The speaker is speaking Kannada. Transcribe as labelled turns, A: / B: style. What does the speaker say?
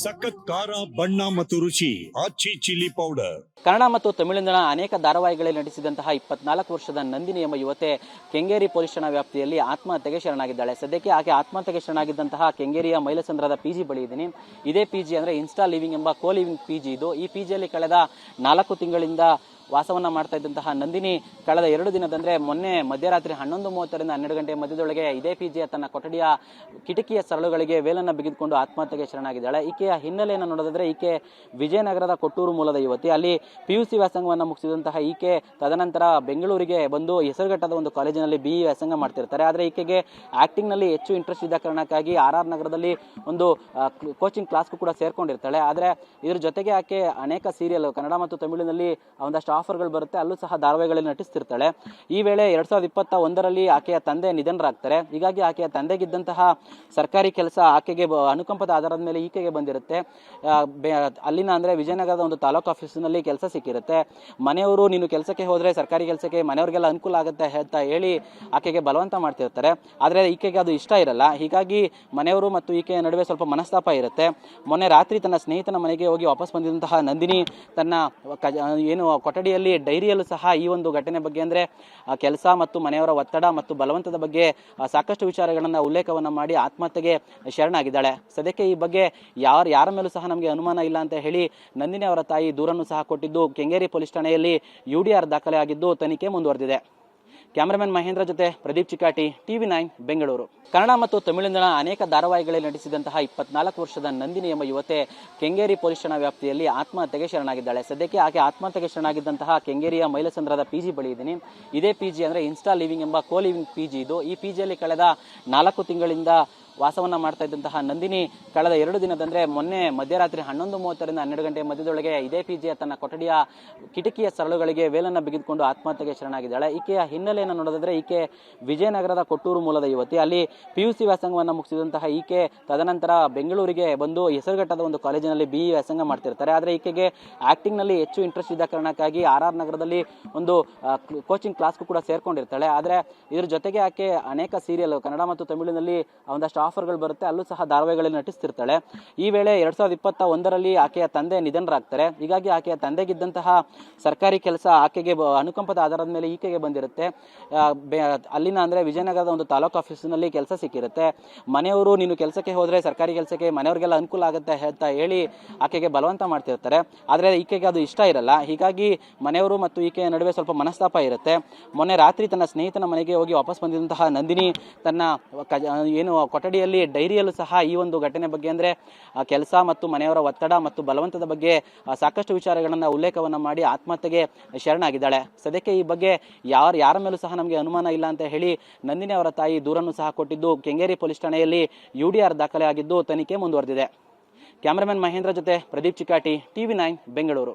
A: ಸಖತ್ ಖಾರ ಬಣ್ಣ ಮತ್ತು ರುಚಿ ಆಚಿ ಚಿಲ್ಲಿ ಪೌಡರ್.
B: ಕನ್ನಡ ಮತ್ತು ತಮಿಳಿನ ಅನೇಕ ಧಾರಾವಾಹಿಗಳಲ್ಲಿ ನಟಿಸಿದಂತಹ 24 ವರ್ಷದ ನಂದಿನಿ ಎಂಬ ಯುವತೆ ಕೆಂಗೇರಿ ಪೊಲೀಸ್ ಠಾಣಾ ವ್ಯಾಪ್ತಿಯಲ್ಲಿ ಆತ್ಮಹತ್ಯೆಗೆ ಶರಣಾಗಿದ್ದಾಳೆ. ಸದ್ಯಕ್ಕೆ ಆಕೆ ಆತ್ಮಹತ್ಯೆಗೆ ಶರಣಾಗಿದ್ದಂತಹ ಕೆಂಗೇರಿಯ ಮೈಲಸಂದ್ರದ ಪಿಜಿ ಬಳಿ ಇದ್ದೀನಿ. ಇದೇ ಪಿಜಿ ಅಂದ್ರೆ ಇನ್ಸ್ಟಾ ಲಿವಿಂಗ್ ಎಂಬ ಕೋ ಲಿವಿಂಗ್ ಪಿಜಿ ಇದು. ಈ ಪಿಜಿಯಲ್ಲಿ ಕಳೆದ 4 ತಿಂಗಳಿಂದ ವಾಸವನ್ನ ಮಾಡ್ತಾ ಇದ್ದಂತಹ ನಂದಿನಿ ಕಳೆದ 2 ದಿನದಂದ್ರೆ ಮೊನ್ನೆ ಮಧ್ಯರಾತ್ರಿ 11:30ರಿಂದ 12 ಗಂಟೆ ಮಧ್ಯದೊಳಗೆ ಇದೇ ಪಿಜಿಯ ತನ್ನ ಕೊಠಡಿಯ ಕಿಟಕಿಯ ಸರಳುಗಳಿಗೆ ವೇಲನ್ನ ಬಿಗಿದುಕೊಂಡು ಆತ್ಮಹತ್ಯೆಗೆ ಶರಣಾಗಿದ್ದಾಳೆ. ಈಕೆಯ ಹಿನ್ನೆಲೆಯನ್ನು ನೋಡೋದಾದ್ರೆ ಈಕೆ ವಿಜಯನಗರದ ಕೊಟ್ಟೂರು ಮೂಲದ ಯುವತಿ. ಅಲ್ಲಿ PUC ವ್ಯಾಸಂಗವನ್ನು ಮುಗಿಸಿದಂತಹ ಈಕೆ ತದನಂತರ ಬೆಂಗಳೂರಿಗೆ ಬಂದು ಹೆಸರುಘಟ್ಟದ ಒಂದು ಕಾಲೇಜಿನಲ್ಲಿ BE ವ್ಯಾಸಂಗ ಮಾಡ್ತಿರ್ತಾರೆ. ಆದರೆ ಈಕೆಗೆ ಆಕ್ಟಿಂಗ್ ನಲ್ಲಿ ಹೆಚ್ಚು ಇಂಟ್ರೆಸ್ಟ್ ಇದ್ದ ಕಾರಣಕ್ಕಾಗಿ RR ನಗರದಲ್ಲಿ ಒಂದು ಕೋಚಿಂಗ್ ಕ್ಲಾಸ್ಗೂ ಕೂಡ ಸೇರ್ಕೊಂಡಿರ್ತಾಳೆ. ಆದರೆ ಇದ್ರ ಜೊತೆಗೆ ಆಕೆ ಅನೇಕ ಸೀರಿಯಲ್ ಕನ್ನಡ ಮತ್ತು ತಮಿಳಿನಲ್ಲಿ ಒಂದಷ್ಟು ಆಫರ್ಗಳು ಬರುತ್ತೆ, ಅಲ್ಲೂ ಸಹ ಧಾರಾವಾಹಿಗಳಲ್ಲಿ ನಟಿಸ್ತಿರ್ತಾಳೆ. ಈ ವೇಳೆ 2021ರಲ್ಲಿ ಆಕೆಯ ತಂದೆ ನಿಧನರಾಗ್ತಾರೆ. ಹೀಗಾಗಿ ಆಕೆಯ ತಂದೆಗಿದ್ದಂತಹ ಸರ್ಕಾರಿ ಕೆಲಸ ಆಕೆಗೆ ಅನುಕಂಪದ ಆಧಾರದ ಮೇಲೆ ಈಕೆಗೆ ಬಂದಿರುತ್ತೆ. ಅಲ್ಲಿನ ಅಂದ್ರೆ ವಿಜಯನಗರದ ಒಂದು ತಾಲೂಕು ಆಫೀಸಿನಲ್ಲಿ ಕೆಲಸ ಸಿಕ್ಕಿರುತ್ತೆ. ಮನೆಯವರು ನೀನು ಕೆಲಸಕ್ಕೆ ಹೋದ್ರೆ ಸರ್ಕಾರಿ ಕೆಲಸಕ್ಕೆ ಮನೆಯವರಿಗೆಲ್ಲ ಅನುಕೂಲ ಆಗುತ್ತೆ ಅಂತ ಹೇಳಿ ಆಕೆಗೆ ಬಲವಂತ ಮಾಡ್ತಿರ್ತಾರೆ. ಆದರೆ ಈಕೆಗೆ ಅದು ಇಷ್ಟ ಇರಲ್ಲ. ಹೀಗಾಗಿ ಮನೆಯವರು ಮತ್ತು ಈಕೆಯ ನಡುವೆ ಸ್ವಲ್ಪ ಮನಸ್ತಾಪ ಇರುತ್ತೆ. ಮೊನ್ನೆ ರಾತ್ರಿ ತನ್ನ ಸ್ನೇಹಿತನ ಮನೆಗೆ ಹೋಗಿ ವಾಪಸ್ ಬಂದಿದ್ದಂತಹ ನಂದಿನಿ ತನ್ನ ಏನು ಕೊಠಡಿಯಲ್ಲಿ ಡೈರಿಯಲ್ಲೂ ಸಹ ಈ ಒಂದು ಘಟನೆ ಬಗ್ಗೆ ಅಂದ್ರೆ ಕೆಲಸ ಮತ್ತು ಮನೆಯವರ ಒತ್ತಡ ಮತ್ತು ಬಲವಂತದ ಬಗ್ಗೆ ಸಾಕಷ್ಟು ವಿಚಾರಗಳನ್ನ ಉಲ್ಲೇಖವನ್ನ ಮಾಡಿ ಆತ್ಮಹತ್ಯೆಗೆ ಶರಣಾಗಿದ್ದಾಳೆ. ಸದ್ಯಕ್ಕೆ ಈ ಬಗ್ಗೆ ಯಾರ ಮೇಲೂ ಸಹ ನಮಗೆ ಅನುಮಾನ ಇಲ್ಲ ಅಂತ ಹೇಳಿ ನಂದಿನಿ ಅವರ ತಾಯಿ ದೂರನ್ನು ಸಹ ಕೊಟ್ಟಿದ್ದು ಕೆಂಗೇರಿ ಪೊಲೀಸ್ ಠಾಣೆಯಲ್ಲಿ UDR ದಾಖಲೆ ಆಗಿದ್ದು ತನಿಖೆ ಮುಂದುವರೆದಿದೆ. ಕ್ಯಾಮರಾಮನ್ ಮಹೇಂದ್ರ ಜೊತೆ ಪ್ರದೀಪ್ ಚಿಕಾಟಿ, TV9 ಬೆಂಗಳೂರು. ಕನ್ನಡ ಮತ್ತು ತಮಿಳಿನ ಅನೇಕ ಧಾರಾವಾಹಿಗಳಲ್ಲಿ ನಟಿಸಿದಂತಹ 24 ವರ್ಷದ ನಂದಿನಿ ಎಂಬ ಯುವತೆ ಕೆಂಗೇರಿ ಪೊಲೀಸ್ ಠಾಣಾ ವ್ಯಾಪ್ತಿಯಲ್ಲಿ ಆತ್ಮಹತ್ಯೆಗೆ ಶರಣಾಗಿದ್ದಾಳೆ. ಸದ್ಯಕ್ಕೆ ಆಕೆ ಆತ್ಮಹತ್ಯೆಗೆ ಶರಣಾಗಿದ್ದಂತಹ ಕೆಂಗೇರಿಯ ಮೈಲಸಂದ್ರದ ಪಿಜಿ ಬಳಿ ಇದ್ದೀನಿ. ಇದೇ ಪಿಜಿ ಅಂದ್ರೆ ಇನ್ಸ್ಟಾ ಲಿವಿಂಗ್ ಎಂಬ ಕೋ ಲಿವಿಂಗ್ ಪಿಜಿ ಇದು. ಈ ಪಿಜಿಯಲ್ಲಿ ಕಳೆದ 4 ತಿಂಗಳಿಂದ ವಾಸವನ್ನ ಮಾಡ್ತಾ ಇದ್ದಂತಹ ನಂದಿನಿ ಕಳೆದ 2 ದಿನದಂದ್ರೆ ಮೊನ್ನೆ ಮಧ್ಯರಾತ್ರಿ 11:30ರಿಂದ 12 ಗಂಟೆ ಮಧ್ಯದೊಳಗೆ ಇದೇ ಪಿಜಿಯ ತನ್ನ ಕೊಠಡಿಯ ಕಿಟಕಿಯ ಸರಳುಗಳಿಗೆ ವೇಲನ್ನ ಬಿಗಿದುಕೊಂಡು ಆತ್ಮಹತ್ಯೆಗೆ ಶರಣಾಗಿದ್ದಾಳೆ. ಈಕೆಯ ಹಿನ್ನೆಲೆಯನ್ನು ನೋಡೋದಾದ್ರೆ ಈಕೆ ವಿಜಯನಗರದ ಕೊಟ್ಟೂರು ಮೂಲದ ಯುವತಿ. ಅಲ್ಲಿ PUC ವ್ಯಾಸಂಗವನ್ನು ಮುಗಿಸಿದಂತಹ ಈಕೆ ತದನಂತರ ಬೆಂಗಳೂರಿಗೆ ಬಂದು ಹೆಸರುಘಟ್ಟದ ಒಂದು ಕಾಲೇಜಿನಲ್ಲಿ BE ವ್ಯಾಸಂಗ ಮಾಡ್ತಿರ್ತಾರೆ. ಆದರೆ ಈಕೆಗೆ ಆಕ್ಟಿಂಗ್ ನಲ್ಲಿ ಹೆಚ್ಚು ಇಂಟ್ರೆಸ್ಟ್ ಇದ್ದ ಕಾರಣಕ್ಕಾಗಿ RR ನಗರದಲ್ಲಿ ಒಂದು ಕೋಚಿಂಗ್ ಕ್ಲಾಸ್ಗೂ ಕೂಡ ಸೇರ್ಕೊಂಡಿರ್ತಾಳೆ. ಆದರೆ ಇದ್ರ ಜೊತೆಗೆ ಆಕೆ ಅನೇಕ ಸೀರಿಯಲ್ ಕನ್ನಡ ಮತ್ತು ತಮಿಳಿನಲ್ಲಿ ಒಂದಷ್ಟು ಆಫರ್ಗಳು ಬರುತ್ತೆ, ಅಲ್ಲೂ ಸಹ ಧಾರಾವಾಹಿಗಳಲ್ಲಿ ನಟಿಸ್ತಿರ್ತಾಳೆ. ಈ ವೇಳೆ 2021ರಲ್ಲಿ ಆಕೆಯ ತಂದೆ ನಿಧನರಾಗ್ತಾರೆ. ಹೀಗಾಗಿ ಆಕೆಯ ತಂದೆಗಿದ್ದಂತಹ ಸರ್ಕಾರಿ ಕೆಲಸ ಆಕೆಗೆ ಅನುಕಂಪದ ಆಧಾರದ ಮೇಲೆ ಈಕೆಗೆ ಬಂದಿರುತ್ತೆ. ಅಲ್ಲಿನ ಅಂದ್ರೆ ವಿಜಯನಗರದ ಒಂದು ತಾಲೂಕು ಆಫೀಸಿನಲ್ಲಿ ಕೆಲಸ ಸಿಕ್ಕಿರುತ್ತೆ. ಮನೆಯವರು ನೀನು ಕೆಲಸಕ್ಕೆ ಹೋದ್ರೆ ಸರ್ಕಾರಿ ಕೆಲಸಕ್ಕೆ ಮನೆಯವರಿಗೆಲ್ಲ ಅನುಕೂಲ ಆಗುತ್ತೆ ಅಂತ ಹೇಳಿ ಆಕೆಗೆ ಬಲವಂತ ಮಾಡ್ತಿರ್ತಾರೆ. ಆದರೆ ಈಕೆಗೆ ಅದು ಇಷ್ಟ ಇರಲ್ಲ. ಹೀಗಾಗಿ ಮನೆಯವರು ಮತ್ತು ಈಕೆಯ ನಡುವೆ ಸ್ವಲ್ಪ ಮನಸ್ತಾಪ ಇರುತ್ತೆ. ಮೊನ್ನೆ ರಾತ್ರಿ ತನ್ನ ಸ್ನೇಹಿತನ ಮನೆಗೆ ಹೋಗಿ ವಾಪಸ್ ಬಂದಿದ್ದಂತಹ ನಂದಿನಿ ತನ್ನ ಏನು ಕೊಠಡಿಯಲ್ಲಿ ಡೈರಿಯಲ್ಲೂ ಸಹ ಈ ಒಂದು ಘಟನೆ ಬಗ್ಗೆ ಅಂದ್ರೆ ಕೆಲಸ ಮತ್ತು ಮನೆಯವರ ಒತ್ತಡ ಮತ್ತು ಬಲವಂತದ ಬಗ್ಗೆ ಸಾಕಷ್ಟು ವಿಚಾರಗಳನ್ನ ಉಲ್ಲೇಖವನ್ನ ಮಾಡಿ ಆತ್ಮಹತ್ಯೆಗೆ ಶರಣಾಗಿದ್ದಾಳೆ. ಸದ್ಯಕ್ಕೆ ಈ ಬಗ್ಗೆ ಯಾರ ಮೇಲೂ ಸಹ ನಮಗೆ ಅನುಮಾನ ಇಲ್ಲ ಅಂತ ಹೇಳಿ ನಂದಿನಿ ಅವರ ತಾಯಿ ದೂರನ್ನು ಸಹ ಕೊಟ್ಟಿದ್ದು ಕೆಂಗೇರಿ ಪೊಲೀಸ್ ಠಾಣೆಯಲ್ಲಿ UDR ದಾಖಲೆ ಆಗಿದ್ದು ತನಿಖೆ ಮುಂದುವರೆದಿದೆ. ಕ್ಯಾಮರಾಮನ್ ಮಹೇಂದ್ರ ಜೊತೆ ಪ್ರದೀಪ್ ಚಿಕಾಟಿ, TV9 ಬೆಂಗಳೂರು.